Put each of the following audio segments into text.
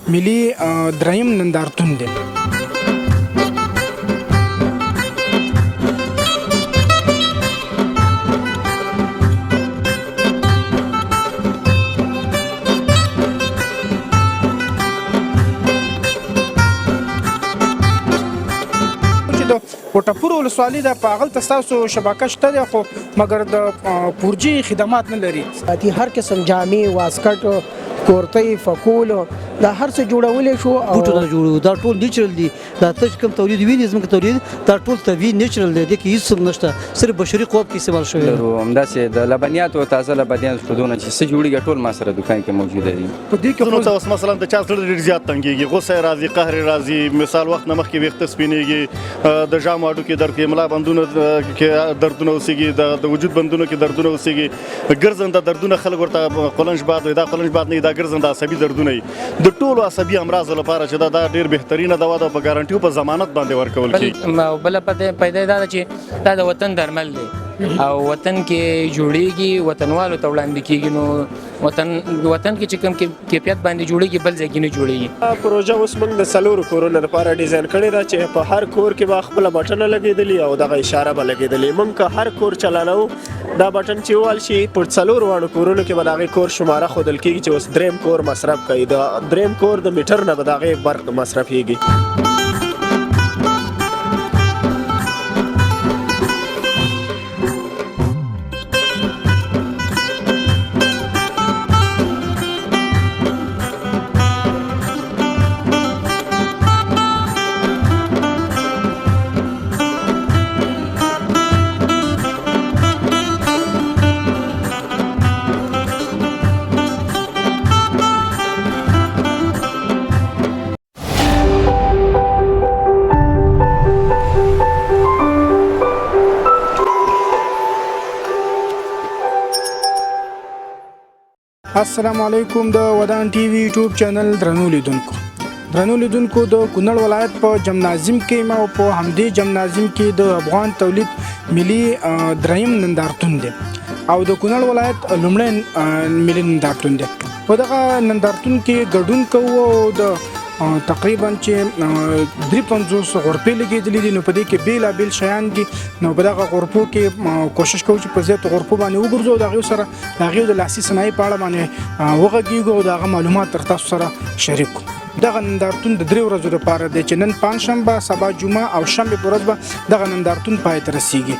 ملي دریم نندارتون دی. کوټپور ولسوالي د پاغل تاسو شبکه شته دی خو مګر د 4G خدمات نه لري. هر قسم جامې واسکټ کورتۍ فکول دا هر څه جوړولې شو او بوټونه جوړو دا ټول نیچرل دي. دا ته کوم تولید ویني زموږ تولید دا ټول طبيعي نیچرل دی کې هیڅ نشته صرف بشري قوت کې استعمال شوی دی. همداسې د لبنیات او تازه لبنیات شودونه چې څه جوړیږي ټول ما سره دکان کې موجود دي. په دې کې نو تاسو مثلا د چا سره ډیر زیات تنګيږي غوسه راځي قهر راځي مثال وخت نمخ کې وخت سپینېږي د جام اډو کې درد کې ملا بندونه کې دردونه اوسېږي د وجود بندونو کې دردونه اوسېږي ګرځنده دردونه خلک ورته قلنج باد دا قلنج باد نه دا ګرځنده عصبي دردونه د ټولو عصبي امراض لپاره چې دا ډیر بهترینه دوا ده په ګارانټي او په ضمانت باندې ورکول کیږي. بل پیدا دا چې دا د وطن درمل دی او وطن کې جوړیږي وطنوالو ته وړاندې کیږي. نو وطن کې چې کوم کیفیت باندې جوړیږي بل ځای کې نه جوړیږي. پروژه اوس موږ د څلورو کورونو لپاره ډیزاین کړې ده چې په هر کور کې به خپل بټن لګیدلی او دغه اشاره به لګیدلی. موږ که هر کور چلانو دا بټن چې وال شي په څلور وړو کورونو کې به دغه کور شماره خودل کیږي چې اوس دریم کور مصرف کوي. د دریم کور د میټر نه به دغه برق مصرفيږي. السلام علیکم. د ودان ټي وي یوټیوب چینل درنو لیدونکو د کونړ ولایت په جمنازیم کې ما په همدې جمنازیم کې د افغان تولید ملي دریم نندارتون دی او د کونړ ولایت لومړی ملي نندارتون دی. په دغه نندارتون کې ګډون کوو د تقریبا چې 350 غرفې لګېدلې دي. نو په دې کې بیلابیل شیان دي. نو په دغه غرفو کې کوشش کوو چې په زیاتو غرفو باندې وګرځو د هغې سره د هغې د لاسي صنایع په اړه باندې وغږېږو او د هغه معلومات تر تاسو سره شریک کړو. دغه نندارتون د 3 ورځو لپاره دی چې نن پنجشنبه سبا جمعه او شنبه په ورځ به دغه نندارتون پای ته رسیږي.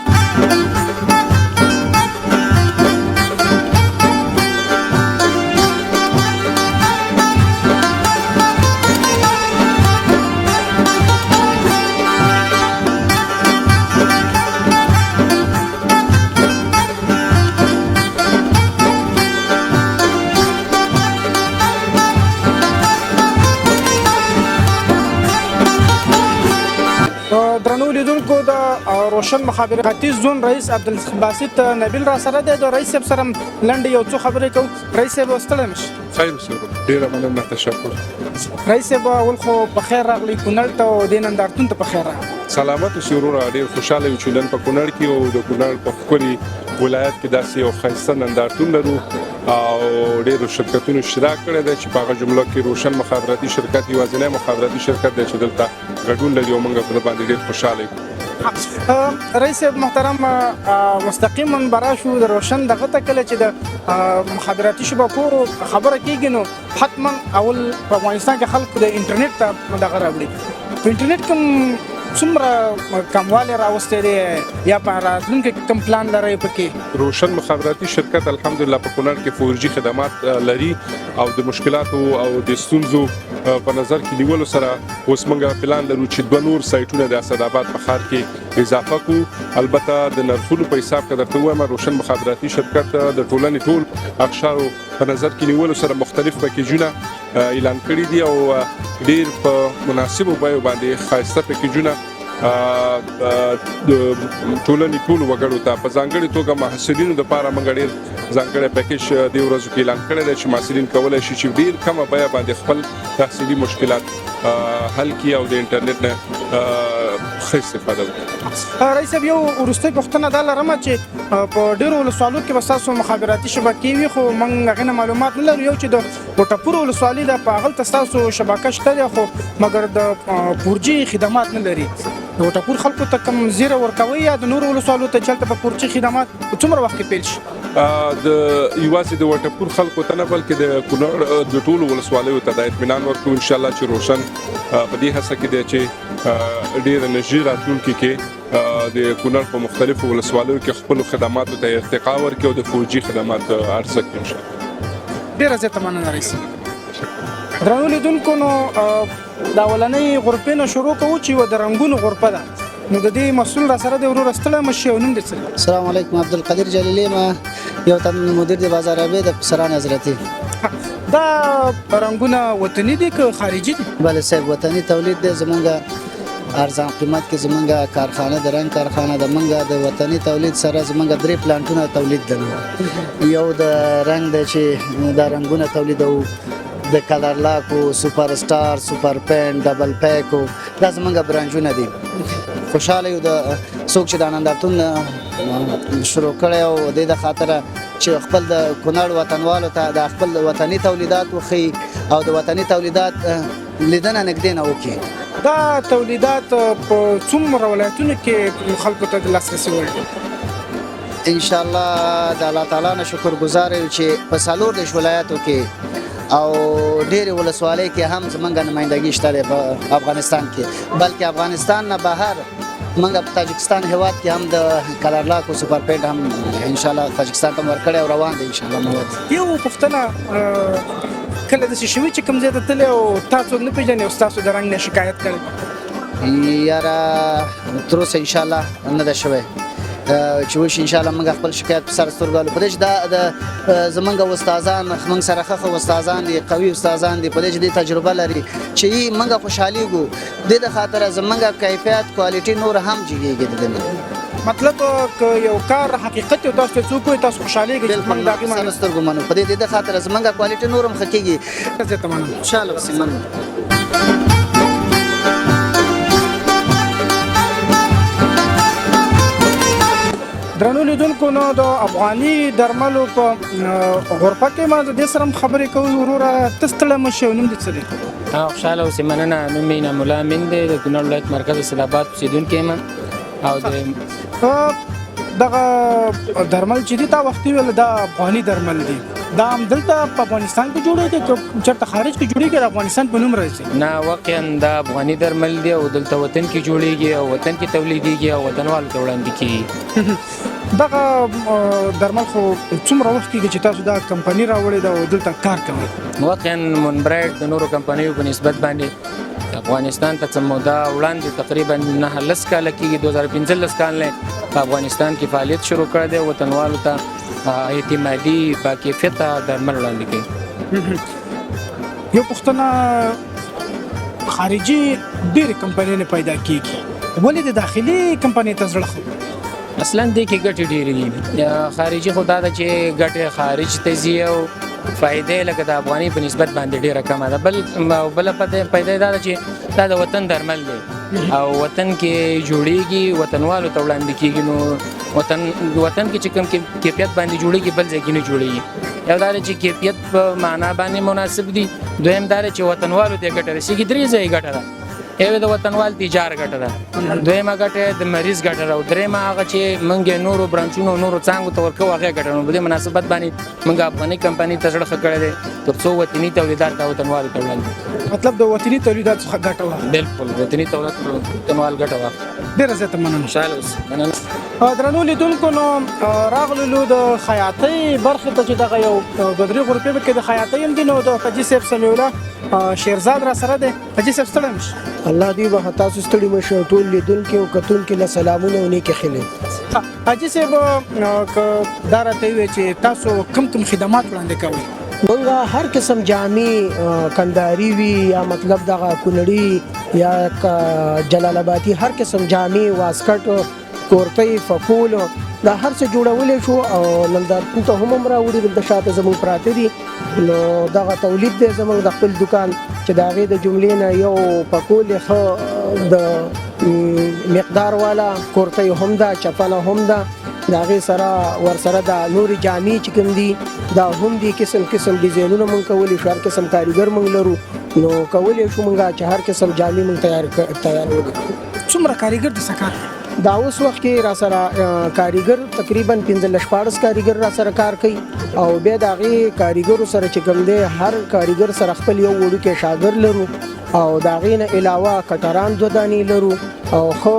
درنو لیدونکو د روشن مخابراتي زون رئیس عبدالباسط نبیل را سره دی. د رئیس صاحب سره لنډې یو څو خبرې کوو. رئیس صاحب ستړی مشه؟ خیر اوسئ، ډېره مننه، تشکر. رئیس صاحب اول خو په خیر راغلی کونړ ته او دې نندارتون ته په خیر راغلی. سلامت اوسئ وروره، ډېر خوشحاله یو چې نن په کونړ کې او د کونړ په ښکلي ولایت کې داسې یو ښایسته نندارتون لرو او ډېرو شرکتونو اشتراک کړی دی چې په هغه جمله کې روشن مخابراتي شرکت یوازینی مخابراتي شرکت دی چې دلته ګډون لري او موږ په دې باندې ډېر خوشحاله یو. رئیس محترم مستقیما براشو د روشن دغه ته کله چې د مخابراتي شبکو خبره کیږي نو حتما اول په افغانستان کې خلک د انټرنیټ ته دغه راوړي. په انټرنیټ کوم څومره کموالی راوستی دی یا په راتلونکي کې کوم پلان لرئ پکې؟ روشن مخابراتي شرکت الحمدلله په کونړ کې 4G خدمات لري او د مشکلاتو او د ستونزو په نظر کې نیولو سره اوس موږ پلان لرو چې 2 نور سایټونه د اسداباد په ښار کې اضافه کړو. البته د نرخونو په حساب کې درته وایم روشن مخابراتي شرکت د ټولنې ټول اقشارو په نظر کې نیولو سره مختلف پکیجونه اعلان کړي دي او ډېر په مناسبو بیو باندې ښایسته پکیجونه ټولنې ټولو وګړو ته په ځانګړې توګه محصلینو دپاره موږ ډېر ځانګړی پیکیج دې ورځو کې اعلان کړی دی چې محصلین کولی شي چې ډېر کمه بیه باندې خپل تحصیلي مشکلات حل کړي او د انټرنیټ نه ښه استفاده وکړي. رئیس صاحب یو وروستۍ پوښتنه دا لرم چې په ډېرو ولسوالیو کې به ستاسو مخابراتي شبکې وي خو موږ هغې نه معلومات نه لرو. یو چې د وټپور ولسوالي ده په هغلته ستاسو شبکه شته دی خو مګر د 4G خدمات نه لري. د وټپور خلکو ته کوم زیره ورکوي یا د نورو ولسوالیو ته چې هلته په 4G خدمات په څومره وخت کې پیل شي؟ د یوازې د وټپور خلکو ته نه بلکې د کونړ د ټولو ولسوالیو ته د اطمینان ورکوو انشاءالله چې روشن په دې هڅه کې دی چې ډېره نږدې راتلونکي کې د کونړ په مختلفو ولسوالیو کې خپلو خدماتو ته ارتقا ورکړي او د 4G خدمات عرضه کړي انشاءالله. ډېره زیاته مننه رئیس صاحب. درنو لیدونکو نو دا اولنۍ غرفې نه شروع کوو چې یوه د رنګونو غرفه ده. نو د دې مسؤل را سره د ورور ستړی مشي او نوم دې څه؟ السلام علیکم. عبدالقدیر جلیلی ما یو تن مدیر د بازار ابي د سران حضرتي. دا رنګونه وطني دي که خارجي دي؟ بله صاحب وطني تولید دی. زمونږ ارزان قیمت کې زمونږ کارخانه د رنګ کارخانه د منګه د وطني تولید سره زمونږ 3 پلانټونه تولید دي. یو د رنګ دی چې دا رنګونه تولیدوو د کلر لاکو، سوپر سٹار، سوپر پین، ډبل پیکو، دا زمونږ برانچونه دي. خوشاله یو د څوک چې د نندارتون شروع کړی او د دې د خاطره چې خپل د کونړ وطنوالو ته د خپل وطني تولیدات وښیي او د وطني تولیدات لیدنه نږدې نه وکړي. دا تولیدات په څومره ولایتونو کې خلکو ته د لاسرسي وړ دي؟ انشاءالله د الله تعالی نه شکرګزار یو چې په 4 ولایتو کې او ډېرې ولسوالۍ کې هم زمونږ نمایندګي شته دی په افغانستان کې، بلکې افغانستان نه بهر موږ په تاجکستان هیواد کې هم د کلر لاک او سوپر پینټ هم انشاءالله تاجکستان ته ورکړی او روان دی انشاءالله مواد. یو پوښتنه کله داسې شوي چې کوم ځای ته تللی او تا څوک نه پېژنې او ستاسو د رنګ نه شکایت کړی؟ یاره تر اوسه انشاءالله نه ده شوی چې وشي انشاءالله موږ خپل شکایت په سر سترګو په دې چې دا د زمونږ استادان موږ سره ښه استادان دي، قوي استادان دي، په دې چې دې تجربه لري چې موږ خوشحالېږو د دې خاطره زمونږ کیفیت کوالټي نور هم جګېږي. مطلب که یو کار حقیقت یو تاسو ته څوک وایي تاسو خوشحالېږئ چې موږ د هغې سر سترګو منو په دې خاطره زمونږ کوالټي نور هم ښه کېږي. زیاته مننه. انشاءالله پسې مننه. درنو لیدونکو نو د افغاني درملو په غرفه کې ما د دې سره هم خبرې کوو. وروره ته ستړی مه شې او نوم دې څه دی؟ خوشحاله اوسې مننه. نوم مې انعام الله امین دی، د کونړ ولایت مرکز اسداباد اوسېدونکی یم او د دغه درمل چې دي تا وختي ویل دا افغاني درمل دي، دا هم دلته په افغانستان کې جوړېږي که چېرته خارج کې جوړېږي د افغانستان په نوم راځي؟ نه واقعا دا افغاني درمل دی او دلته وطن کې جوړېږي او وطن کې تولیدېږي او وطنوالو ته وړاندې کېږي. دغه درمل خو څومره وخت کېږي چې تاسو دا کمپنۍ راوړې ده او دلته کار کوئ؟ واقعا مونبرایډ د نورو کمپنیو په نسبت باندې افغانستان ته څه موده وړاندې تقریبا 9 کاله کېږي 2015 کال نه په افغانستان کې فعالیت شروع کړی دی، وطنوالو ته اعتمادي باکیفیته درمل وړاندې کوي. یو پوښتنه خارجي ډېرې کمپنۍ نه پیدا کېږي، ولې د داخلي کمپنۍ ته زړه خوري؟ اصلا دې کې ګټې ډېرې دي. خارجي خو دا ده چې ګټې خارج ته ځي او فایدې لکه د افغاني په نسبت باندې ډېره کمه ده. بله پیدا دا ده چې دا د وطن درمل دی او وطن کې جوړېږي، وطنوالو ته وړاندې کېږي. نو وطن کې چې کوم کیفیت باندې جوړېږي بل ځای کې نه جوړېږي. یو دا ده چې کیفیت په معنا باندې مناسب دي، دویم دا ده چې وطنوالو ته ګټه رسېږي. 3 ځایه ګټه ده. یو د وطنوال تجار ګټه ده، دویمه ګټه د مریض ګټه ده او درېیمه هغه چې موږ نورو برانچونو نورو څانګو ته ورکوو هغې ګټه ده. نو په دې مناسبت باندې موږ افغاني کمپنۍ ته زړه ښه کړی دی تر څو وطني تولیدات د وطنوالو ته وړاندې. مطلب د وطني تولیدات څخه ګټه واخلو. بالکل وطني وطنوال ګټه واخلو. ډېره زیاته مننه. خوشحاله اوسئ. مننه. درنو لیدونکو نو راغلو د خیاطۍ برخې ته چې دغه یو 2-3 غرفې کې د خیاطۍ هم دي. نو د حاجي صاحب سمیع الله شیرزاد را سره دی. حاجي صاحب ستړی مه شئ. الله دې به تاسو ستړي مه شئ. ټول لیدونکي او کتونکي له سلامونه او نیکې ښې. حاجي صاحب که دا راته ووایي چې تاسو کوم خدمات وړاندې کوئ؟ موږ هر قسم جامې کندهاري وي یا مطلب دغه کونړي یا جلال آبادي، هر قسم جامې، واسکټ، کورتۍ، فکول، دا هر څه جوړولی شو او نندارتون ته هم راوړي. دلته شاته زموږ پراته دي نو دغه تولید دی زموږ د خپل دکان چې د هغې د جملې نه یو پکول ښه د مقدار والا کورتۍ هم ده، چپنه هم ده، د هغې سره ورسره د نورې جامې چې کوم دي دا هم دي، قسم قسم ډیزاینونه موږ کولی شو، هر قسم کاریګر موږ لرو، نو کولی شو موږ چې هر قسم جامې موږ تیارولو. څومره کاریګر د څه کار کوي؟ دا اوس وخت کې را سره کاریګر تقریبا 15-14 کاریګر را سره کار کوي او بیا د هغې کاریګرو سره چې کوم دی هر کاریګر سره خپل یو وړوکی شاګرد لرو او د هغې نه علاوه کټران 2 دانې لرو او ښه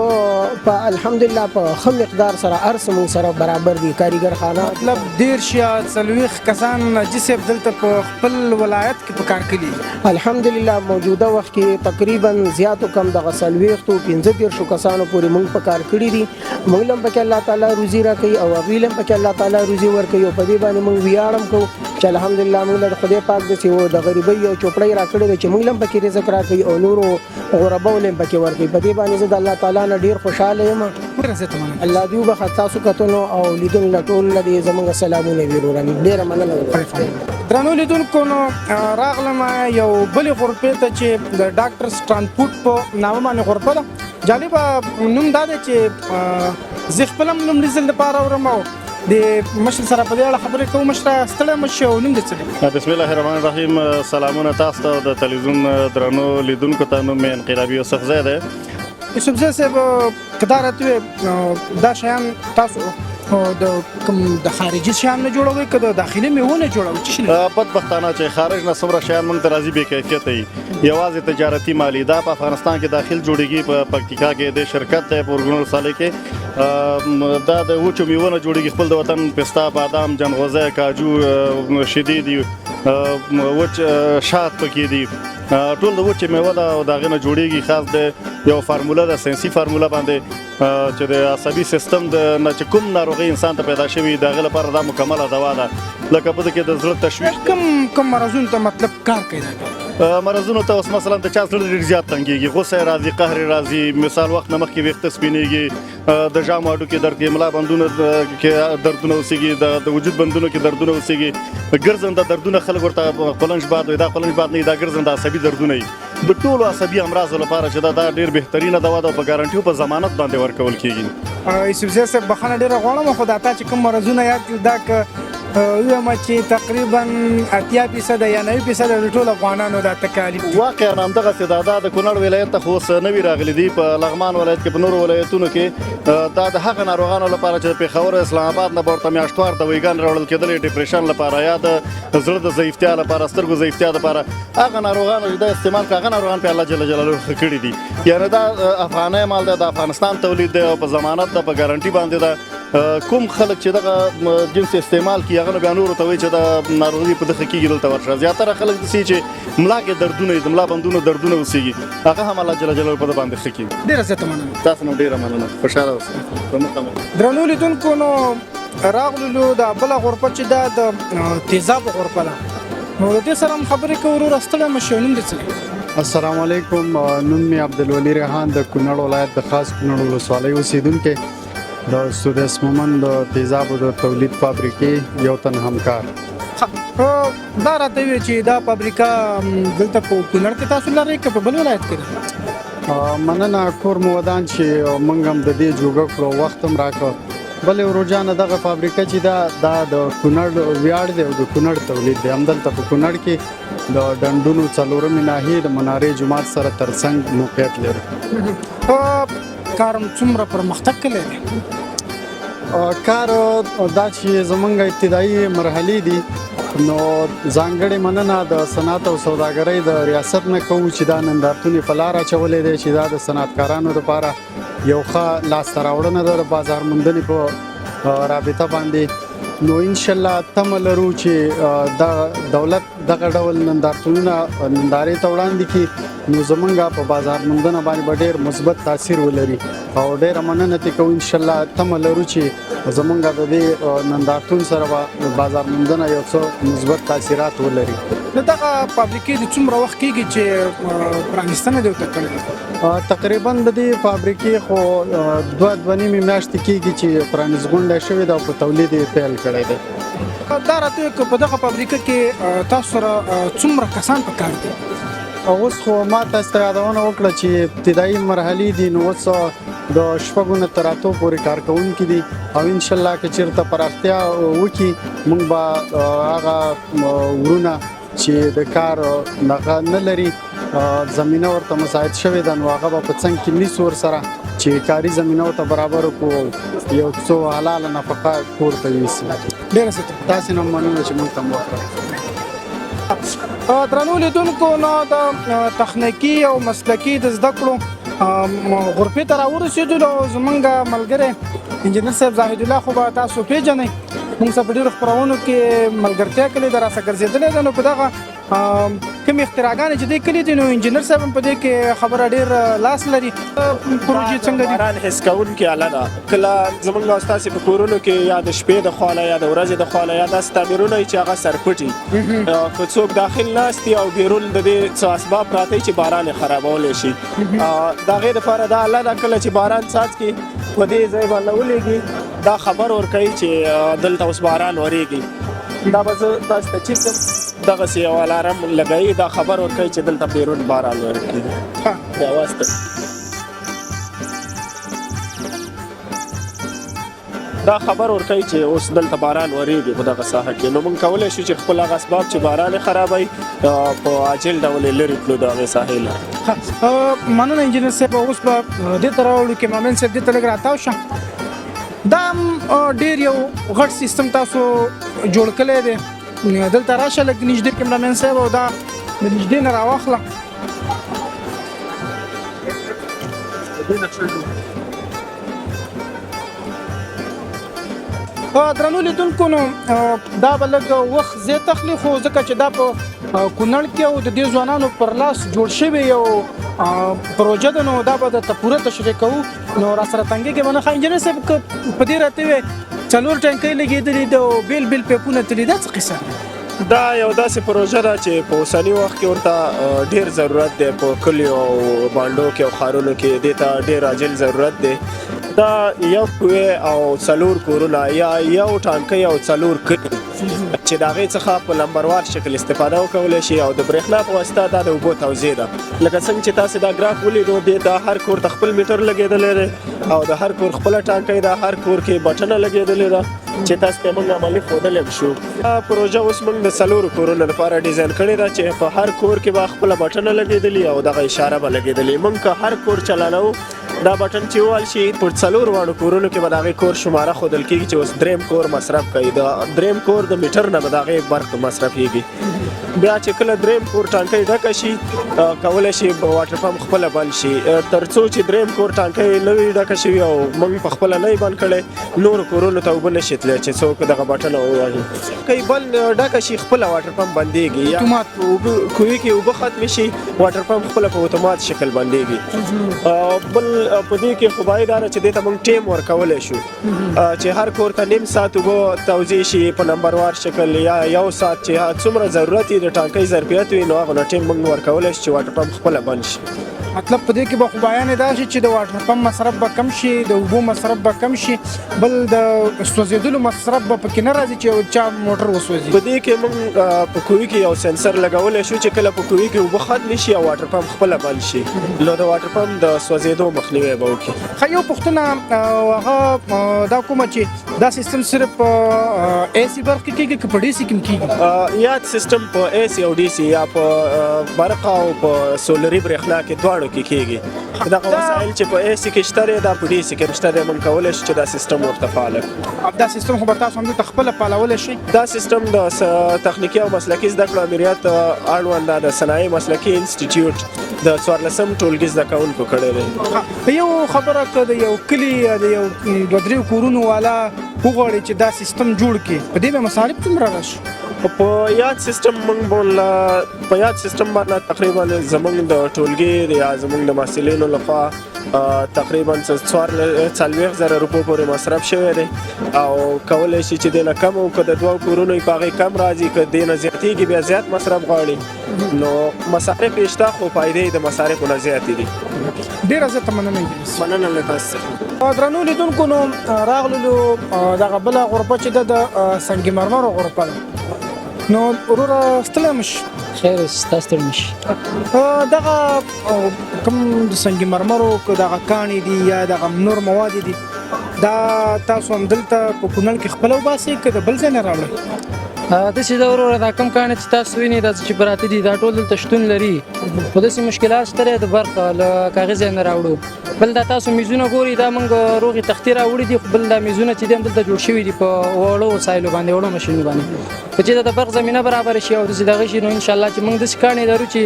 په الحمدلله په ښه مقدار سره هر څه موږ سره برابر دي کاریګر خانه. مطلب 10 یا 40 کسان نجی صاحب دلته په خپل ولایت کې په کار کوي. الحمدلله موجوده وخت کې تقریبا زیاتو کم دغه 40-15 کسانو پورې موږ په کار کړي دي. موږ هم پکې الله تعالی روزي راکوي او هغوی هم پکې الله تعالی روزي ورکوي او په دې باندې موږ ویاړ هم کوو چې الحمدلله موږ له خدای پاک داسې د غریبۍ یو چوپړی راکړې ده چې موږ هم پکې رزق راکوي او نورو غرباو هم پکې ورکوي. په دې باندې زه د الله تعالی نه ډېر خوشحاله یم. الله دې وبخښه تاسو کتنو او لیدونکو له ټولو نه دې زموږ سلامونه وي وروره، ډېره مننه. درنو لیدونکو نو راغلم یو بلې غرفې ته چې د ډاکټرز ټرانسپورټ په نامه باندې غرفه ده. جالبه نوم دا دی چې زه خپل هم نوم لیدل دپاره اورم او د مشر سره په دې اړه خبرې کوو. مشره ستړی مه شئ او نوم دې څه دی؟ بسم الله الرحمن الرحیم. سلامونه تاسو ته د تلویزیون درنو لیدونکو ته. نوم مې انقلابي یوسفزی دی. یوسفزی صاحب که دا راته ووایې دا شیان تاسو د خارجي شیان نه جوړوئ که د داخلي میوو نه جوړوئ؟ څه شي بدبختانه چې خارج نه څومره شیان موږ ته راځي بې کیفیته وي، یوازې تجارتي مالي دا په افغانستان کې داخل جوړېږي. په پکتیکا کې د شرکت دی په اورګنو ولسوالۍ کې دا د وچو میوو نه جوړېږي. خپل د وطن پسته، بادام، جنغوزه، کاجو، شیدې دي، وچ شات پکې دي، ټول د وچې میوه ده او د هغې نه جوړېږي. خاص د یو فارموله ده، ساینسي فارموله باندې چې د عصبي سیستم د نه چې کوم ناروغي انسان ته پیدا شوي د هغې لپاره دا مکمله دوا ده. لکه په دې کې د زړه تشویش کوم مرضونو ته مطلب کار کوي؟ مرضونو ته اوس مثلا د چا زړه ډېر زیات تنګېږي، غوسه یې راځي، قهر یې راځي، مثال وخت نه مخکې ویښته سپینېږي، د ژامو هډوکې درد کوي، ملا بندونو کې دردونه اوسېږي، د وجود بندونو کې دردونه اوسېږي، ګرځنده دردونه خلک ورته قولنج باد وایي. دا قولنج باد نه وي، دا ګرځنده عصبي دردونه وي. د ټولو عصبي امراضو لپاره چې دا ډېر بهترینه دوا ده او په ګارانټي او په ضمانت باندې ورکول کېږي. یوسفزی صاحب بخښنه ډېره غواړم خو دا تا چې کوم مرضونه یاد کړي دا که ووایم چې تقریبا 80% یا 90% د ټولو افغانانو دا تکالیف دي. واقعا همدغسې دا د کونړ ولایت ته خو اوس نوي راغلي دي. په لغمان ولایت کې په نورو ولایتونو کې دا د هغه ناروغانو لپاره چې د پېښور او اسلام آباد نه به ورته میاشتوار دوایګان راوړل کېدلې ډپریشن لپاره یا د زړه د ضعیفتیا لپاره، سترګو ضعیفتیا لپاره. هغه ناروغانو چې دا استعمال کړي هغه ناروغان پې الله جل جلاله ښه کړي دي. یعنې دا افغانۍ مال دی، د افغانستان تولید دی او په ضمانت ده، په ګارنټي باندې ده. کوم خلک چې دغه جنس استعمال کوي هغه بیا نورو ته وایي چې دا ناروغي په دغه کېږي دلته ورشه. زیاتره خلک داسې چې ملا کې دردونه وي، د ملا بندونو دردونه اوسېږي، هغه هم الله جل جلاله په ده باندې ښه کړي. ډېره زیاته مننه. تاسو نو ډېره مننه، خوشحاله اوسئ. درنو لیدونکو نو راغلو دا بله غرفه چې دا د تیزابو غرفه ده، نو د دې سره هم خبرې کوو. وروره ستړی مه شئ، نوم دې څه دی؟ السلام علیکم. نوم مې عبدالولي ریحان د کونړ ولایت د خاص کونړ ولسوالۍ اوسېدونکی، د سودیس مومن د تیزابو د تولید فابریکې یو تن همکار. دا راته ووایي چې دا فابریکه دلته په کونړ کې تاسو لرئ که په بل ولایت کې ده؟ مننه، کور مو ودان چې موږ هم د دې جوګه کړو، وخت هم راکړو. بلې ورجانه دغه فابریکه چې دا د کونړ ویاړ دی او د کونړ تولید دی. همدلته په کونړ کې د ډنډونو 4مې ناحیې د منارې جومات سره ترڅنګ موقعیت لري. کار څومره پرمختګ کړی دی؟ کار دا چې زمونږ ابتدایي مرحلې دي، نو ځانګړې مننه د صنعت او سوداګرۍ د ریاست نه کوو چې دا نندارتون یې په لار اچولی دی چې دا د صنعتکارانو لپاره یو ښه لاسته راوړنه ده د بازار موندنې په رابطه باندې. نو انشاءالله تمه لرو چې دا دولت دغه ډول نندارتونونه نندارې ته وړاندې کړي نو زمونږ په بازار موندنه باندې به ډېر مثبت تاثیر ولري او ډېره مننه ترې کوو انشاءالله تمه لرو چې زمونږ د دې نندارتون سره به بازار موندنه یو څه مثبت تاثیرات ولري. د دغه فابریکې د څومره وخت کېږي چې پرانیستنه دې ورته کړې؟ تقریبا د دې فابریکې خو 2.5 میاشتې کېږي چې پرانیست غونډه شوې ده او په تولید یې پیل کړی دی. دا راته وایه که په دغه فابریکه کې تاسو سره څومره کسان په کار دي؟ اوس خو ما تاسو ته یادونه وکړه چې ابتدایي مرحلې دي نو اوس د 6 نه تر 8 پورې کارکوونکي دي او انشاءالله که چېرته پراختیا وکړي موږ به هغه ورونه چې د کار دغه نه لري زمینه ورته مساعد شوې ده نو هغه به په څنګ کې نیسو ورسره چې کاري زمینه ورته برابر کړو یو څو حلاله نفقه کور ته یوسي. ډېره ښه تاسې نه مننه چې موږ ته مو وکړه. درنو لیدونکو نو د تخنیکي او مسلکي د زده کړو غرفې ته راورسېدلو زمونږ ملګری انجینر صاحب زاهد الله خو به تاسو پیژنئ موږ سره په ډېرو خپرونو کې ملګرتیا کړې ده راسره ګرځېدلی ده نو په دغه کومې اختراعګانې چې دی کړي دي نو انجینر صاحب هم په دې کې خبره ډېر لاس لري. پروژې څنګه دي؟ باران حس کوونکې آله ده. کله زموږ او ستاسې په کورونو کې یا د شپې د خوا یا د ورځې د خوا یا داسې تعمیرونه وي چې هغه سرپټي که څوک داخل ناست وي او بیرون د دې څه اسباب پراته وي چې باران یې خرابولی شي د هغې دپاره دا آله ده کله چې باران څاڅکي په دې ځای باندې ولېږي دا خبر ورکوي چې دلته اوس باران ورېږي. دا به زه تاسو ته چیږم دغسې یو الارم لګوي دا خبر ورکوي چې دلته بیرون باران ورېږي. د اواز ته دا خبر ورکوي چې اوس دلته باران ورېږي په دغه ساحه کې نو موږ کولی شو چې خپل هغه اسباب چې باران یې خرابوي په عاجل ډول یې لرې کړو د هغې ساحې نه. مننه انجینر صاحب اوس به دې ته راوړو کې مامن صاحب دې ته لږ راتاو شه. دا ډېر یو غټ سیستم تاسو جوړ کړی دی دلته راشه لږ نږدې کیمرامین صاحب او دا د نږدې نه راواخله. درنو لیدونکو نو دا به لږ وخت زیات اخلي خو ځکه چې دا په کونړ کې او د دې ځوانانو پر لاس جوړ شوی یو پروژه ده نو دا به درته پوره تشریح کوو نو راسره تنګېږي به نه ښه انجینر صاحب که په دې راته وې 4 ټانکۍ لګېدلي د بیل بیل پیپونه تللي دا څه قصه ده؟ دا یو داسې پروژه ده چې په اوسني وخت کې ورته ډېر ضرورت دی په کلیو او بانډو کې او ښارونو کې دې ته ډېر عاجل ضرورت دی. دا یو کوې او 4 کورونه یا یو ټانکۍ او 4 کلي چې د هغې څخه په لمبروار شکل استفاده وکولی شي او د برېښنا په واسطه دا د اوبو توزیع ده. لکه څنګه چې تاسې دا ګراف ولیدو دې ته هر کور ته خپل میټر لګېدلی دی او د هر کور خپله ټانکۍ ده هر کور کې بټنه لګېدلې ده چې تاسو ته موږ عملي ښودلی هم شو. دا پروژه اوس موږ د 4 کورونو لپاره ډیزاین کړې ده چې په هر کور کې به خپله بټنه لګېدلي او دغه اشاره به لګېدلې. موږ که هر کور چلانو دا بټن چې ووال شي پر 4 واړو کورونو کې به د هغې کور شماره ښودل کېږي چې اوس 3 کور مصرف کوي د 3 کور د میټر نه به د هغې برق مصرفېږي. بیا چې کله 3 کور ټانکۍ ډکه شي کولی شي واټر پمپ خپله بند شي تر څو چې 3 کور ټانکۍ نه وي ډکه شوي او موږ په خپله نه یې بند کړی نورو کورونو ته اوبه نه شي تللی چې څوک دغه بټنه ووهي. که یې بل ډکه شي خپله واټر پمپ بندېږي یا کوهي کې اوبه ختمې شي واټر پمپ خپله په اتومات شکل بندېږي. بل په دې کې خوبایي دا ده چې دې ته موږ ټیم ورکولی شو چې هر کور ته نیم ساعت اوبه توزیع شي په نمبروار شکل یا یو ساعت چې څومره ضرورت یې د ټانکۍ ظرفیت وي نو هغه نه ټیم موږ ورکولی شو چې واټر پمپ خپله بند شي. مطلب په دې کې به خو بیان دا شي چې د واټر پمپ مصرف به کم شي د اوبو مصرف به کم شي بل د سوځېدلو مصرف به پکې نه راځي چې چا موټر وسوځي. په دې کې موږ په کوهي کې یو سنسر لګولی شو چې کله په کوهي کې اوبه ختمې شي او واټر پمپ خپله بند شي نو د واټر پمپ د سوځېدو مخنیوی به وکړي. ښه یو پوښتنه هغه دا کومه چې دا سیستم صرف په AC برق کې کېږي که په DC کې کېږي؟ یا سیستم په AC او DC یا په برق او په سولري برېښنا کې دواړو کې کېږي. دغه وسایل چې په AC کې شته دی دا په DC کې هم شته دی موږ کولی شو چې دا سیستم ورته فعاله کړو. دا سیستم خو به تاسو هم دلته خپله فعالولی شئ؟ دا سیستم د تخنیکي او مسلکي زده کړو امریت اړوند د صنایع مسلکي انسټیټیوټ د 14 ټولګي زده کوونکو کړی دی. یو خبره که د یو کلي یا د یو 2-3 کورونو والا وغواړي چې دا سیستم جوړ کړي په دې به مصارف څومره راشي؟ په یاد سیستم موږ په یاد سیستم باندې تقریبا زموږ د ټولګي یا زموږ د محصلینو لخوا تقریبا 40,000 روپو پورې مصرف شوی دی او کولی شي چې دینه کم او که د دوه کورونو یې په هغې کم راځي که دینه زیاتېږي بیا زیات مصرف غواړي نو مصارف یې شته خو فایدې د مصارفو نه زیاتې دي. ډېره زیاته مننه له تاسو څخه. درنو لیدونکو نو راغللو دغه بله غرفه چې ده د سنگ مرمرو غرفه ده نو وروره ستړی مش خیر ستا ستړی مش دغه کوم د سنگ مرمرو که دغه کاڼي دي یا دغه نور مواد دي دا تاسو همدلته په کونړ کې خپله وباسئ که د بل ځای نه راوړئ؟ داسې ده وروره دا کم کاڼي چې تاسو وینئ دا چې پراته دي دا ټول دلته شتون لري خو داسې مشکلات شته دی د برق له کاغذ نه راوړو. بل دا تاسو میزونه ګورئ دا موږ روغې تختې راوړي دي خو بل دا میزونه چې دي هم دلته جوړ شوي دي په وړو وسایلو باندې وړو ماشینونو باندې خو چې د برق زمینه برابره شي او داسې دغه شي نو انشاءالله چې موږ داسې کاڼي لرو چې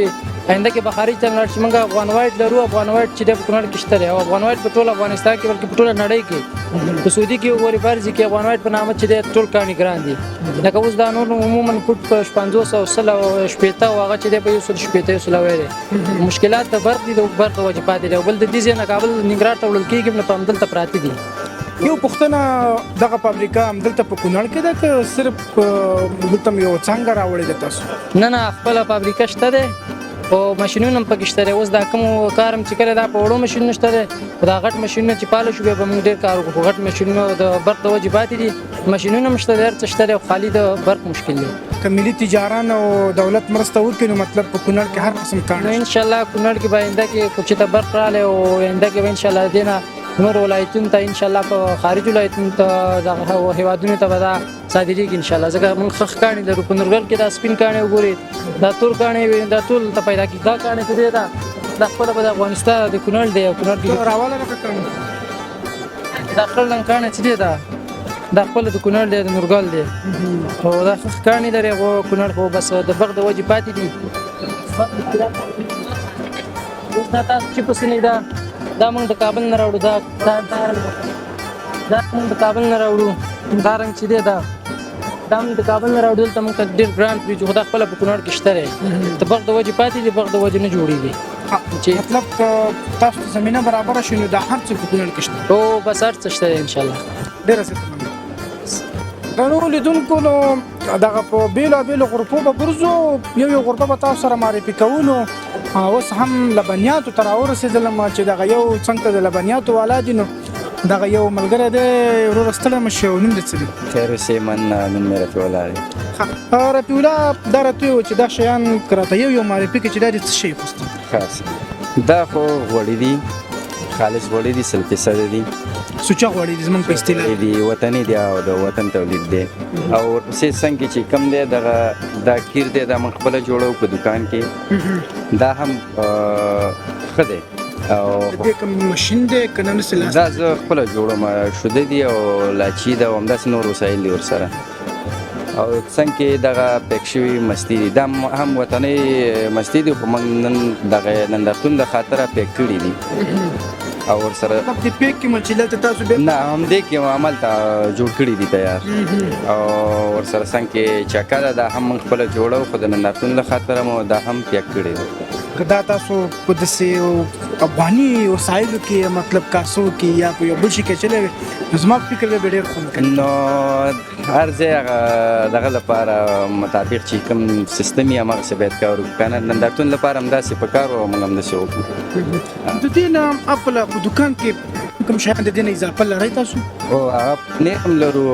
آینده کې به خارج ته لاړ شي. موږ افغان وایټ لرو افغان وایټ چې دی په کونړ کې شته دی او افغان وایټ په ټول افغانستان کې بلکې په ټوله نړۍ کې په سعودي کې وګورئ فرض کې افغان وایټ په نامه چې دی ټول کاڼي ګران دي لکه اوس دا نور عموما فوټ په 500 او شپېته او هغه چې دی په 100 دی مشکلات د برق دي د برق د وجې پاتې دی او بل د دې ځای نه کابل ننګرهار ته وړل کېږي نو په همدلته پراته دي. یو پوښتنه دغه فابریکه همدلته په کونړ کې ده که صرف دلته یو څانګه راوړې ده تاسو؟ نه خپله فابریکه شته دی او ماشینونه هم پکې شته دی. اوس دا کوم کار هم چې کله دا په وړو ماشینونو شته دی دا غټ ماشینونه چې پاله شو بیا به موږ ډېر کار وکړو خو غټ ماشینونه د برق د وجې پاتې دي ماشینونه هم شته دی هر څه شته دی خالي د برق مشکل دی. که ملي تجاران او دولت مرسته وکړي نو مطلب په کونړ کې هر قسم کاڼي نو انشاءالله کونړ کې به آینده کې چې ته برق راغلی او آینده کې به انشاءالله دې نه نور ولایتونو ته انشاءالله په خارج ولایتونو ته دغه هیوادونو ته به دا صادریږي انشاءالله ځکه موږ ښه کاڼي لرو په نورګل کې دا سپین کاڼي وګورئ دا تور کاڼي دا ټول ته پیدا کېږي دا کاڼي چې دی دا خپله به د افغانستان د کونړ دی او کونړ کې راواله لکه کاڼي دا خپل رنګ کاڼي چې دی دا خپله د کونړ دی د نورګل دی او دا ښه کاڼي لري خو کونړ خو بس د برق د وجې پاتې دي. اوس دا تاسو چې په سینې دا موږ د کابل نه راوړو دا موږ د کابل نه راوړو دا رنګ چې دی دا موږ د کابل نه راوړو دلته موږ ته ډېر ګران پرېږدي خو دا خپله په کونړ کې شته دی د برق د وجې پاتې دي برق د وجې نه جوړېږي مطلب که تاسو ته زمینه برابره شي نو دا هر څه په کونړ کې شته او بس هر څه شته دی انشاءالله. ډېره زیاته درنو لیدونکو نو دغه په بېلابېلو غرفو به ګرځو یو غرفه به تاسو سره معرفي کوو نو اوس هم لبنیاتو ته راورسېدلم چې دغه یو څنګ ته د لبنیاتو والا دي نو دغه یو ملګری دی وروره ستړی مه شي او نوم دې څه دی؟ خیر حسین نوم مې رفیع الله دی. رفیع الله دا راته ووایه چې دا شیان که راته یو معرفي کړي چې دا دې څه شی خوستی؟ خاص دا خو غوړي دي خالص غوړي دي 100% دي سوچه غوړي دي زمونږ په اصطلاح دي وطني دي او د وطن تولید دي او ورپسې څنګه چې کم دی دغه دا کیر دی دا موږ خپله جوړو په دوکان کې دا هم ښه دی او دې کوم ماشین دی که نه نسې لاس دا زه خپله جوړم شوده دي او لاچي ده او همداسې نور وسایل دي ورسره او څنګه کې دغه پیک شوي مستې دي دا هم وطني مستې دي خو موږ نن دغه نندارتون د خاطره پیک کړي دي او ورسره مطلب دې پیک کې مچلته تاسو به نه همدې کې عمل ته جوړ کړي دي تیار او ورسره څنګه کې چاکه دا هم خپل جوړو خو د نندارتون له خاطر مو دا هم پیک کړي دي که دا تاسو په داسې افغاني وسایلو کې مطلب کاسو کې یا په یو بل شي کې چلوي زما فکر به ډېر خوند کوي نو هر ځای دغه لپاره مطابق چې کوم سیستم یې هماغسې باید کار وکړو که نه نندارتون لپاره همداسې په کار و موږ همداسې وکړو. د دې نه خپله په دوکان کې کوم شیان د دې نه اضافه لرئ تاسو؟ او هغه نیغ هم لرو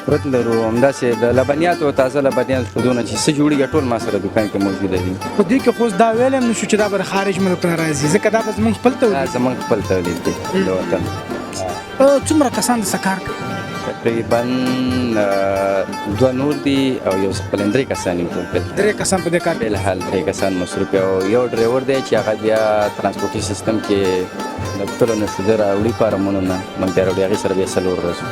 پرت لرو همداسې د لبنیاتو تازه لبنیات شودونه چې څه جوړېږي ټول ما سره دوکان کې موجوده دي. په دې کې خو دا ویلی هم نشو چې دا به خارج ملک نه راځي ځکه دا به زموږ خپل تولید دا زموږ خپل تولید دی د وطن. څومره کسان د څه کار کوي؟ تقریبا دوه نور دي او یو سپلندري کسان یو ټول 3 کسان په دې کار په الحال 3 کسان مصروف او یو ډرایور دی چې هغه بیا ترانسپورتي سیستم کې د ټولو نه شوده راوړي فارمونو نه موږ بیا راوړي هغې سره بیا څلور ورځو.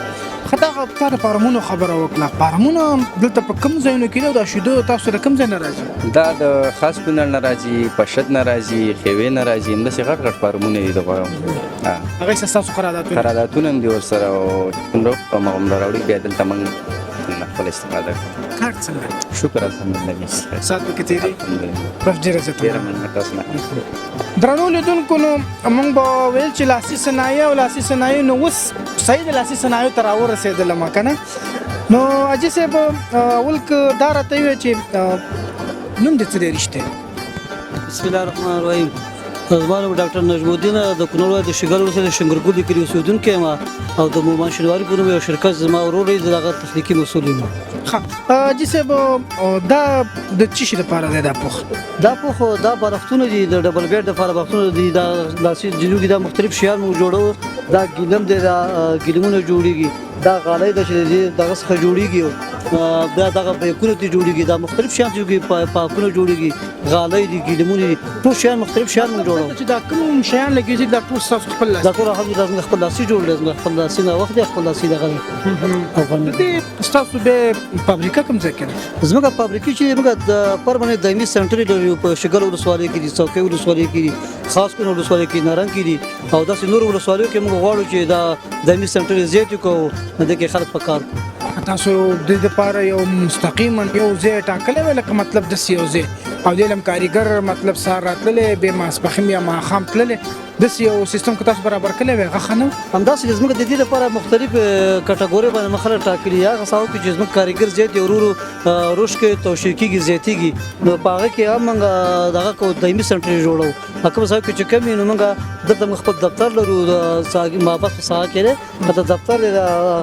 ښه دا تا د فارمونو خبره وکړه فارمونه دلته په کوم ځایونو کې دي او دا شیدو تاسو د کوم ځای نه راځي؟ دا د خاص کونړ نه راځي پشد نه راځي خیوې نه راځي همداسې غټ غټ فارمونه دي د غواړم هغې سره ستاسو قراردادونه هم دي ورسره او څومره هماغومره راوړي بیا دلته موږ الحمدلله خپل استفاده کوو. کار څنګه شکر الحمدلله. سات پکې تیری الحمدلله بس ډیره زه ډېره مننه تاسو نه. درنو لیدونکو نو موږ به ویل چې لاسي صنایع او لاسي صنایع نو اوس صحیح د لاسي صنایعو ته راورسېدلم که نه نو حاجي صاحب اول که دا راته ووایه چې نوم دې څه دی رښتیا؟ بسم الله الرحمن الرحیم. زما نوم ډاکټر نجم الدین د کونړ ولایت د شګل ولسوالۍ د شنګرګل د کلي اوسېدونکی یم او د مومن شینواري په نوم یو شرکت زما ورور دی، د هغه تخنیکي مسؤل یم. ښه حاجي صاحب دا د څه شي دپاره دی دا پوخ؟ دا پوخ دا بالښتونه دي د ډبل بیډ دپاره بالښتونه دي، دا لاسي جلوګي دا مختلف شیان موږ جوړوو. دا ګیلم دی، دا ګیلمونه جوړېږي، دا غالۍ ده چې دغه څخه جوړېږي، دا دغه بیکونه ته جوړېږي، دا مختلف شیان چې پاکونه جوړېږي، غالۍ دي، ګیلمونه دي، ټول شیان مختلف شیان موږ جوړوو. چې دا کوم شیان لګېږي دا ټول ستاسو خپل دا ټول الحمدلله زموږ خپل لاسي جوړ دی، زموږ خپل لاسي نه وخت دی، خپل لاسي دغه دی. د دې ستاسو بیا فابریکه کوم ځای کې ده؟ زموږ فابریکې چې موږ د پرمننت دایمي سنټر لرو په شګل ولسوالۍ کې دي، څوکۍ ولسوالۍ کې دي، خاص کونړ ولسوالۍ کې، نارنج کې دي او داسې نور ولسوالیو کې موږ غواړو چې دا دایمي سنټر زیات کړو، نو دې کې خلک په کار کوي. تاسو د دې لپاره یو مستقیما یو ځای ټاکلی وی لکه مطلب داسې یو ځای او دې لم کاریګر مطلب سهار راتللی بیا ماسپښین یا ماښام تللی داسې یو سیستم که تاسو برابر کړی وی هغه ښه نه و؟ همداسې زموږ د دې لپاره مختلف کټګورۍ باندې موږ خلک ټاکلي دي. هغه ساو کې چې زموږ کاریګر زیات دی، ورو ورو رشد کوي، توشیع کېږي، زیاتېږي، نو په هغه کې هم موږ دغه کوو دایمي سنټر یې جوړوو. کوم ځای کې چې کم وي نو موږ دلته موږ خپل دفتر لرو، د محبس په ساحه کې دی، هلته دفتر دی،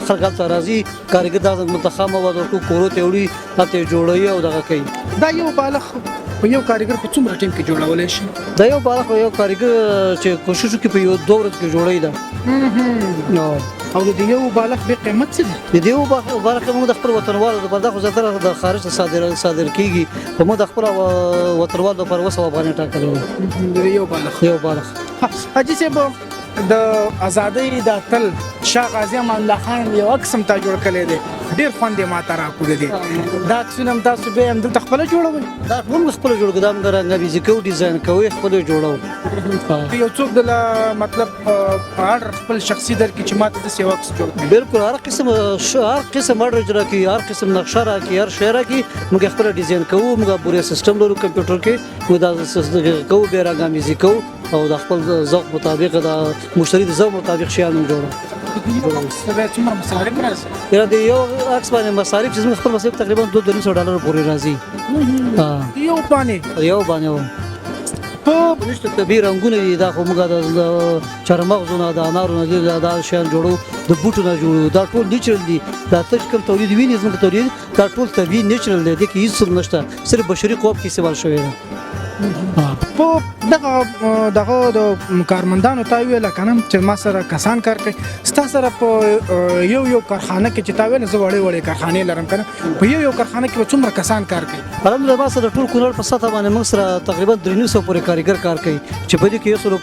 خلک هلته راځي، کاریګر دغه منتخب مواد ورکوي، کورو ته وړي، هلته یې جوړوي او دغه کوي. دا یو بالغ په یو کاریګر په څومره ټیم کې جوړولی شي؟ دا یو بالغ یو کاریګر چې کوشش وکړي په یو 2 ورځو کې جوړوي دا. او د یو بالغ به قیمت څه دی؟ د یو بالغ موږ د خپل وطنوالو د پرداخو زیاتره د خارج ته صادر کیږي، په موږ د خپل وطنوالو لپاره 200 افغانۍ ټاکلي وي د یو بالغ. حاجي صاحب د ازادۍ د اتل شاه غازي امان الله خان یو عکس هم تا جوړ کړی دی، ډېر خوند یې ماته راکړی دی. دا عکسونه هم تاسو بیا هم دلته خپله جوړوئ؟ دا موږ خپله جوړو، دا موږ رنګاویزي کوو، ډیزاین کوو، خپله جوړوو. یو څوک د مطلب آرډر خپل شخصي درکړي چې ماته داسې یو عکس جوړ کړي؟ بالکل هر قسم آرډر راکړي، هر قسم نقشه راکړي، هر شی راکړي، موږ خپله ډیزاین کوو. موږ بوریا سیستم لرو کمپیوټر کې، موږ دا کوو، بیا رنګاویزي کوو او د خپل ذوق مطابق د مشتری د ذوق مطابق شیان جوړوو. څومره مصارف راځي؟ د یو عکس باندې مصارف چې موږ خپل مصارف تقریبا $200 پورې راځي. یو باندې په نشته طبیعي رنګونه دي، دا خو موږ د چارمغزونه، د انارونه دي، دا شیان جوړو، د بوټو نه جوړو، دا ټول نیچرل دي. دا ته کوم تولید ویني زموږ تولید دا ټول طبیعي نیچرل دی، کې هیڅ نشته، صرف بشري قوت کې استعمال شوی دی. په دغه د کارمندانو تا ویل کنه چې ما سره کسان کار کوي، ستا سره په یو کارخانه کې چې تا ویل زه وړې کارخانې لرم کنه، په یو کارخانه کې څومره کسان کار کوي؟ الحمدلله ما سره ټول کونړ په سطح باندې موږ سره تقریبا 300 پورې کاریګر کار کوي، چې په دې کې یو سره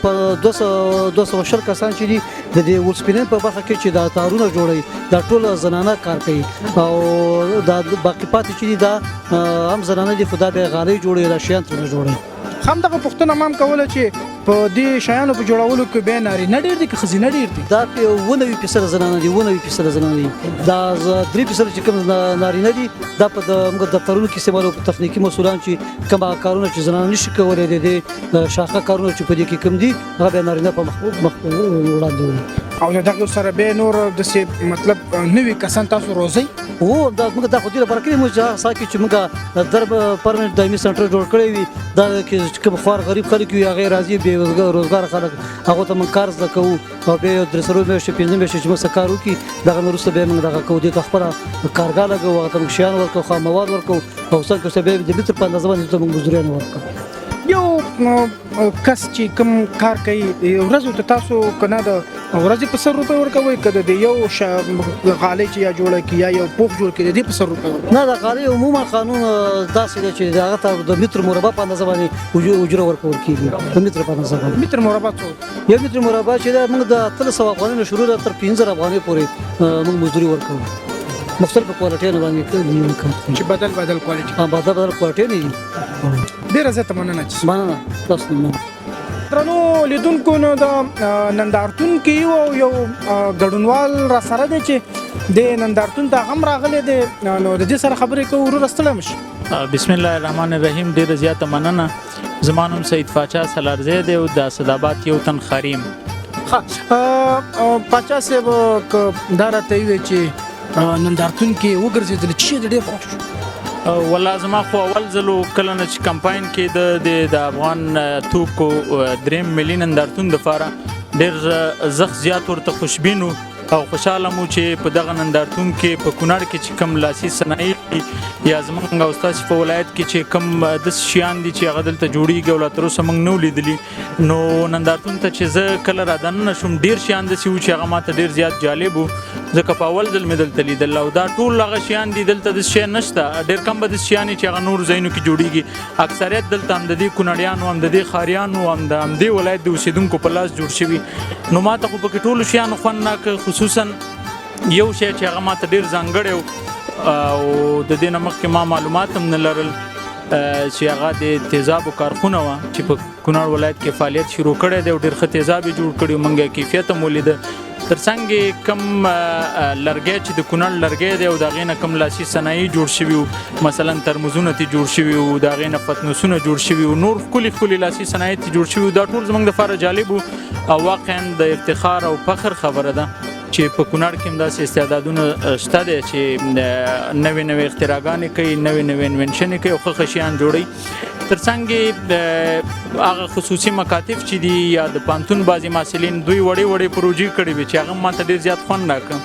200 کسان چې دي د دې ولسپینن په برخه کې چې دا تارونه جوړوي، دا ټول زنانه کار کوي او دا باقي پاتې چې دي دا هم زنانه دي، خدا به غالۍ جوړوي، دا شیان ترې جوړوي. همدغه پوښتنه ما هم کوله چې په دې شیانو په جوړولو کې بیا نارینه ډېر دي که ښځینه ډېر دي؟ دا 90% زنانه دي، 90% زنانه دي. دا 3% چې کوم نارینه دي دا په موږ دفترونو کې استعمالوو، په تخنیکي مسؤلان چې کوم کارونه چې زنانه نشي کولی د شاخه کارونه چې په دې کې کوم دي هغه بیا نارینه په مخ وړاندې وړي. او دغه سره به نور داسې مطلب نوي کسان تاسو روزئ؟ هو دا موږ دا خو دې لپاره کړي موږ چې ساکي چې موږ درب پرمننت دایمي سنټر جوړ کړی وي، دا کې کوم خوار غریب خلک وي هغه راځي، بې روزګار خلک هغه ته موږ کار زده کوو او بیا 3 میاشتې 5 میاشتې چې موږ څه کار وکړي دغه نه وروسته بیا موږ دغه کوو، دې ته خپله کارګاه لګوو، هغه ته موږ شیان ورکوو، خام مواد ورکوو او څنګه چې بیا د متر په اندازه باندې ته موږ مزدوریان ورکوو. یو کس چې کوم کار کوي ورځو ته تاسو کنه د ورځې په $100 ورکوئ که د یو غالۍ چې یا جوړه کړي یا یو پوښ جوړ کړي د دې په $100 ورکوئ؟ نه، د غالۍ عموما قانون داسې دی چې هغه ته د متر مربع په اندازه باندې اجره ورکول کېږي، د متر په اندازه باندې. متر مربع څو؟ یو متر مربع چې دا موږ د 300 افغانۍ نه شروع ده تر 50 افغانۍ پورې موږ مزدوري ورکوو، مختلفو کوالټیانو باندې کوي، چې بدل کوالټي بدل کوالټي نه دي. ډېره زیاته مننه تاسو نه. درنو لیدونکو نو د نندارتون کې یو ګډونوال را سره دی چې د نندارتون ته هم راغلی دی نو د دې سره خبرې کوو ورور ستړی مشي. بسم الله الرحمن الرحیم. ډیره زیاته مننه. زما نوم سید پاچا سلارزی دی او د اسداباد یو تن خاریم. پاچا صاحب دا راته وی چې نندارتون کې وګرځېدل چې د ډېر خوښ شو. والله زما خو اول ځلو کله نه چې کمپاین کې د افغان توکو 3 ملي نندارتون دپاره ډېر زخ زیات ورته خوشبین او خوشاله مو چې په دغه نندارتون کې په کونړ کې چې کم لاسي صنایع یا زموږ او ستاسو په ولایت کې چې کم داسې شیان دي چې هغه دلته جوړیږي او لا تر اوسه موږ نه و لیدلي. نو نندارتون ته چې زه کله رادننه شوم ډېر شیان داسې وو چې هغه ماته ډېر زیات جالب وو ځکه په اول ځل مې دلته لیدل او دا ټول هغه شیان دي دلته داسې شی نشته. ډېر کم به داسې شیان چې هغه نورو ځایونو کې جوړیږي. اکثریت دلته هم د دې کونړیانو هم د دې ښاریانو هم د همدې ولایت د اوسېدونکو په لاس جوړ شوي. نو ماته خو پکې ټولو شیانو خوند ناکه. خصوصا یو شی چې هغه ماته ډېر ځانګړی او د دې نه مخکې ما معلومات هم نه لرل چې هغه د تیزابو کارخونه وه چې په کونړ ولایت کې فعالیت شروع کړی دی او ډېر ښه تیزاب یې جوړ کړي. موږ کیفیت هم ولیده. تر څنګ کم لرګی چې د کونړ لرګی دی او د هغې نه کم لاسي صنایع جوړ شوي وو. مثلا ترموزونه ترې جوړ شوي وو، د هغې نه پتنوسونه جوړ شوي وو، نور ښکلي ښکلي لاسي صنایع ترې جوړ شوي وو. دا ټول زموږ دپاره جالب وو او واقعا د افتخار او فخر خبره ده چې په کونړ کې هم داسې استعدادونه شته دی چې نوې نوې اختراګانې کوي، نوې نوې انوینشنې کوي او ښه ښه شیان جوړوي. تر څنګ هغه خصوصي مکاتب چې دي یا د پوهنتون بعضې محصلین دوی وړې وړې پروژې کړې وي چې هغه هم ماته ډېر زیات خوند راکړه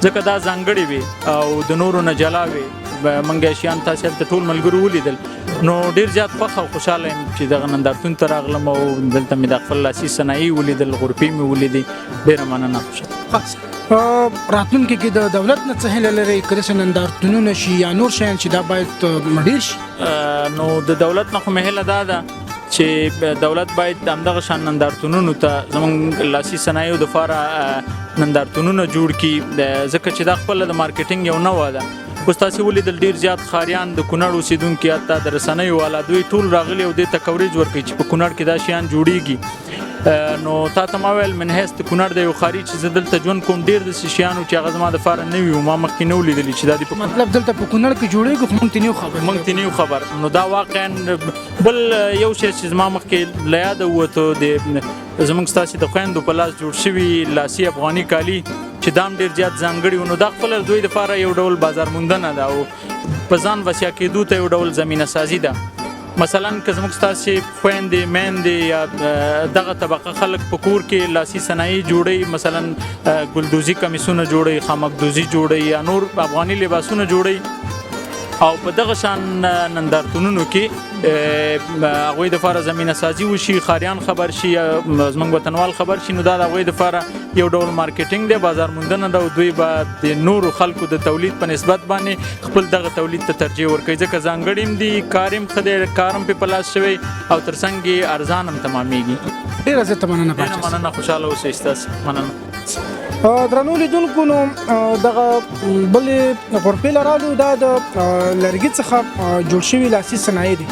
ځکه دا ځانګړې وي او د نورو نه جلا وي. موږ شیان تاسې هلته ټول ملګرو ولیدل نو ډېر زیات خوښ او خوشحاله یم چې دغه نندارتون ته راغلم او دلته مې د خپل لاسي صنایع ولیدل، غرفې مې ولیدې. ډېره مننه. راتلونکي کې د دولت نه څه هیله لرئ که داسې نندارتونونه شي یا نور شیان چې دا باید ډېر شي؟ نو د دولت نه خو مې هیله دا ده چې دولت باید همدغه شان نندارتونونو ته زموږ لاسي صنایعو دپاره نندارتونونه جوړ کړي ځکه چې دا خپله د مارکیټینګ یو نوعه ده. اوس تاسې ولیدل ډېر زیات ښاریان د کونړ اوسېدونکي حتی د رسنیو والا دوی ټول راغلي او دې ته کوریج ورکوي چې په کونړ کې دا شیان جوړیږي. نو تا ته ما ویل من حیث د کونړ د یو ښاري چې زه دلته ژوند کوم ډېر داسې شیانو چې هغه زما دپاره نه وي او ما مخکې نه و لیدلي چې دا دې مطلب دلته په کونړ کې جوړېږي خو موږ ته نه یو خبر. موږ ته نه یو خبر. نو دا واقعا بل یو شی چې زما مخکې له یاده ووتو د زموږ ستاسې د خویندو په لاس جوړ شوي لاسي افغاني کالي چې دا هم ډېر زیات ځانګړي وو. نو دا خپله دوی دپاره یو ډول بازار موندنه ده او په ځان وسیع کېدو ته یو ډول زمینه سازي ده. مثلا که زموږ ستاسې خویندې میندې یا دغه طبقه خلک په کور کې لاسي صنایع جوړوي، مثلا ګلدوزي کمیسونه جوړوي، خامکدوزي جوړوي یا نور افغاني لباسونه جوړوي او په دغه شان نندارتونونو کې هغوی دپاره زمینه سازي وشي، ښاریان خبر شي، زموږ وطنوال خبر شي. نو دا د هغوی دپاره یو ډول مارکیټینګ دی، بازار موندنه ده او دوی به د نورو خلکو د تولید په نسبت باندې خپل دغه تولید ته ترجیح ورکوي ځکه ځانګړي هم دي، کار هم ښه دی، کار هم پې په لاس شوی او تر څنګ یې ارزان هم تمامېږي. ډېره زیاته مننه پاچا. ډېره مننه. خوشحاله اوسئ. ستاسې مننه. درنو لیدونکو نو دغه بلې غرفې له رالو دا د لرګي څخه جوړ شوي لاسي صنایع دي.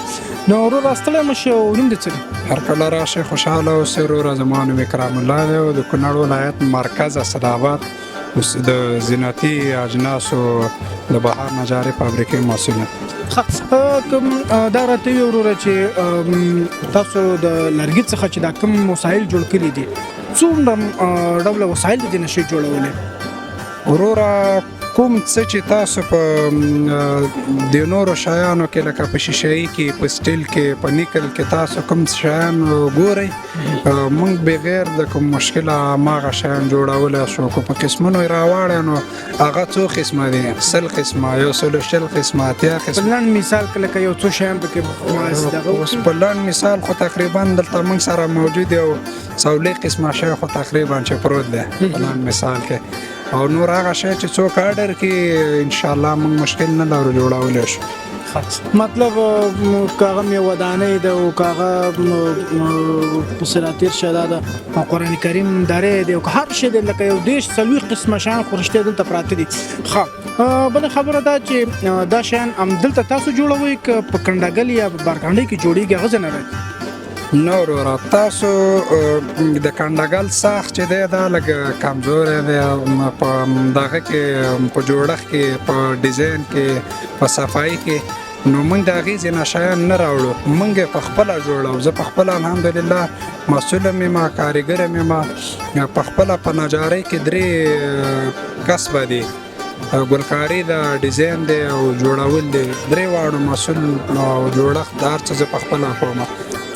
نو وروره ستړی مه شې او نوم دې څه دی؟ هر کله راشئ خوشحاله اوسئ. وروره زما نوم اکرام الله دی او د کونړ ولایت مرکز اسداباد د زینتي اجناسو د بهر نجاري فابریکې مسؤل یم. دا راته وي وروره چې تاسو د لرګي څخه چې دا کوم وسایل جوړ کړي دي څومره ډوله وسایل د دې نه شئ جوړولی؟ وروره کوم څه چې تاسو په د نورو شیانو کې لکه په شیشه‌ای کې، په سټیل کې، په نیکل کې تاسو کوم شیان ګورئ موږ بغیر د کوم مشکله هماغه شیان جوړولی شو. که په قسمونو یې راواړئ نو هغه څو قسمه دي، 100 قسمه، 100 قسمه، 80 قسمه. په لنډ مثال کې لکه یو څو شیان پکې اوس په لنډ مثال خو تقریبا دلته موږ سره موجود یو 100 قسمه شی خو تقریبا چې پروت دی په لنډ مثال کې او نور هغه شی چې څوک آرډر کړي انشاءالله موږ مشکل نه لرو جوړولی شو. مطلب که هغه میوه دانۍ ده او که هغه پسې راتېر شه دا د قرآن کریم داری دی او که هر شی دی لکه یو 30-40 قسمه شیان خو رښتیا دلته پراته دي. ښه بله خبره دا چې دا شیان همدلته تاسو جوړوئ که په کنډګل یا په بارکانډۍ کې جوړېږي هغه ځای نه راځي؟ نو وروره تاسو د کنډګل ساخت چې دی دا لږ کمزوری دی په دغه کې په جوړښت کې په ډیزاین کې په صفایي کې نو موږ د هغې ځینې شیان نه راوړو موږ یې په خپله جوړو زه په خپله الحمدلله مسؤله یم کارګره یم په خپله په نجارۍ کې 3 کسبه دي ګلکاري ده ډیزاین دی او جوړول دی 3 واړو مسؤل او جوړښت د هر څه زه په خپله کوم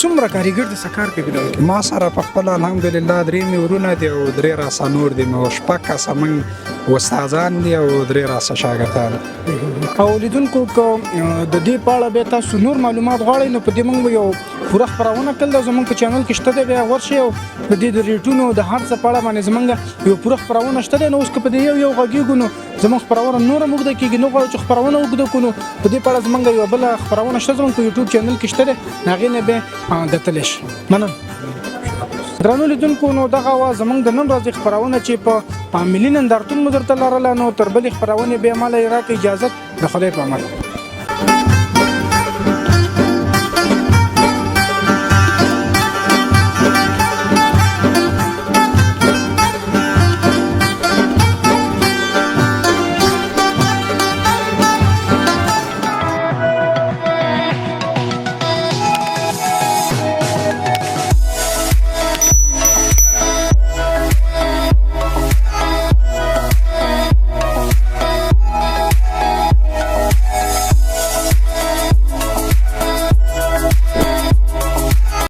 څومره کاریګر د سکار کوي ما سره په خپل الحمدلله 3 مې ورونه دي او 3 راسه نور دي نو شپږ کسه موږ استادان دي او 3 راسه شاګردان او لیدونکو که د دې په اړه بیا تاسو نور معلومات غواړئ نو په دې موږ یو پوره خپرونه کړل ده زموږ په چینل کې شته دی بیا ورشئ او په دې د ریټونو د هر څه په اړه باندې زموږ یو پوره خپرونه شته دی نو اوس که په دې یو غږیږو نو زموږ خپرونه نوره هم اوږده کېږي نه غواړو چې خپرونه اوږده کړو نو په دې په اړه زموږ یوه بله خپرونه شته زموږ په یوټیوب چینل کې شته دی هغې نه بیا کتلی شي مننه درنو لیدونکو نو دغه وه زموږ د نن ورځې خپرونه چې په ملي نندارتون مو درته لرله نو تر بلې خپرونې بیا ماله یې راکړه اجازت د خدای په امان